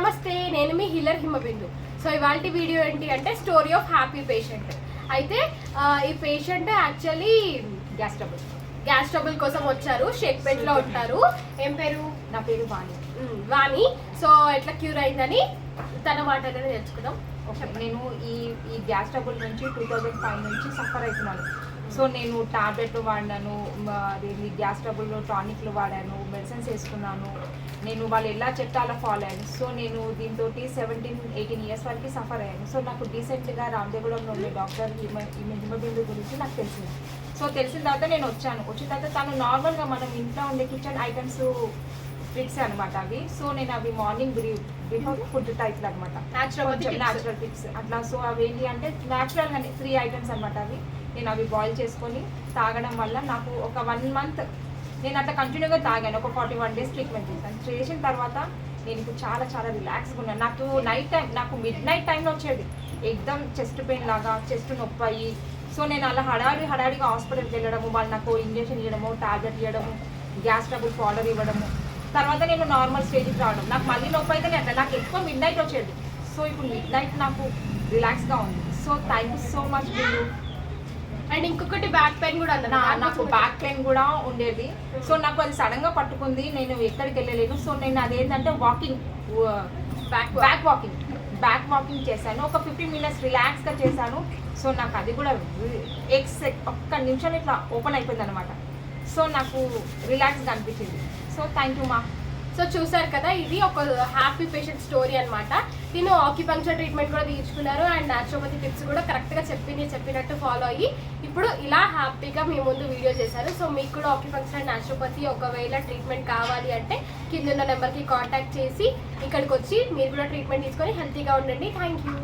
నమస్తే, నేను మీ healer Himabindu. So ఇవాళ వీడియో ఏంటి అంటే స్టోరీ ఆఫ్ హ్యాపీ పేషెంట్. అయితే ఈ పేషెంట్ యాక్చువల్లీ గ్యాస్ ట్రబుల్ కోసం వచ్చారు. షేక్పేట్లో ఉంటారు. ఏం పేరు? నా పేరు వాణి. సో ఎట్లా క్యూర్ అయిందని తన మాటగానే తెలుసుకుందాం. ఓకే, నేను ఈ గ్యాస్ ట్రబుల్ నుంచి 2005 నుంచి సఫర్ అవుతున్నాను. సో నేను టాబ్లెట్లు వాడినాను, అదేంటి గ్యాస్ ట్రబుల్ టానిక్లు వాడాను, మెడిసిన్స్ వేసుకున్నాను. నేను వాళ్ళు ఎలా చెప్తే అలా ఫాలో అయ్యాను. సో నేను దీంతో 17-18 ఇయర్స్ వరకు సఫర్ అయ్యాను. సో నాకు రీసెంట్గా రామదేవుడంలో ఉండే డాక్టర్ హిమబిందు గురించి నాకు తెలిసింది. సో తెలిసిన తర్వాత నేను వచ్చాను. వచ్చిన తర్వాత తను నార్మల్గా మనం ఇంట్లో ఉండే కిచెన్ ఐటమ్స్ ట్రిక్స్ అనమాట అవి. సో నేను అవి మార్నింగ్ బిఫోర్ ఫుడ్ టైప్లు అనమాట, న్యాచురల్ ట్రిక్స్ అట్లా. సో అవి ఏంటి అంటే న్యాచురల్గానే 3 ఐటమ్స్ అనమాట అవి. నేను అవి బాయిల్ చేసుకొని తాగడం వల్ల నాకు ఒక 1 మంత్ నేను అట్లా కంటిన్యూగా తాగాను. ఒక 41 డేస్ ట్రీట్మెంట్ చేశాను. చేసిన తర్వాత నేను ఇప్పుడు చాలా చాలా రిలాక్స్గా ఉన్నాను. నాకు నైట్ టైం, నాకు మిడ్ నైట్ టైంలో వచ్చేది ఎగ్దమ్ చెస్ట్ పెయిన్ లాగా, చెస్ట్ నొప్పి అయ్యి. సో నేను అలా హడాడిగా హాస్పిటల్కి వెళ్ళడము, వాళ్ళు నాకు ఇంజెక్షన్ ఇవ్వడము, టాబ్లెట్ ఇవ్వడము, గ్యాస్ ట్రబుల్ పౌడర్ ఇవ్వడము. తర్వాత నేను నార్మల్ స్టేజ్కి రావడం. నాకు మళ్ళీ నొప్పి అయితే అట్లా నాకు ఎక్కువ మిడ్ నైట్ వచ్చేది. సో ఇప్పుడు మిడ్ నైట్ నాకు రిలాక్స్గా ఉంది. So thank you so much Bindu. And ఇంకొకటి బ్యాక్ పెయిన్ కూడా నాకు బ్యాక్ పెయిన్ కూడా ఉండేది. సో నాకు అది సడన్గా పట్టుకుంది, నేను ఎక్కడికి వెళ్ళలేను. సో నేను అదేంటంటే బ్యాక్ వాకింగ్ చేశాను. ఒక 15 మినిట్స్ రిలాక్స్గా చేశాను. సో నాకు అది కూడా ఒక్క నిమిషం ఇట్లా ఓపెన్ అయిపోయింది అనమాట. సో నాకు రిలాక్స్గా అనిపించింది. సో థ్యాంక్ యూ మా. సో చూసారు కదా, ఇది ఒక హ్యాపీ పేషెంట్ స్టోరీ అనమాట. నేను ఆక్యుపంక్చర్ ట్రీట్మెంట్ కూడా తీసుకున్నారు అండ్ న్యాచురోపతి టిప్స్ కూడా కరెక్ట్గా చెప్పినట్టు ఫాలో అయ్యి ఇప్పుడు ఇలా హ్యాపీగా మీ ముందు వీడియో చేశారు. సో మీకు కూడా ఆక్యుపంక్చర్ అండ్ న్యాచురోపతి ఒకవేళ ట్రీట్మెంట్ కావాలి అంటే కింద ఉన్న నెంబర్కి కాంటాక్ట్ చేసి ఇక్కడికి వచ్చి మీరు కూడా ట్రీట్మెంట్ తీసుకొని హెల్తీగా ఉండండి. Thank you.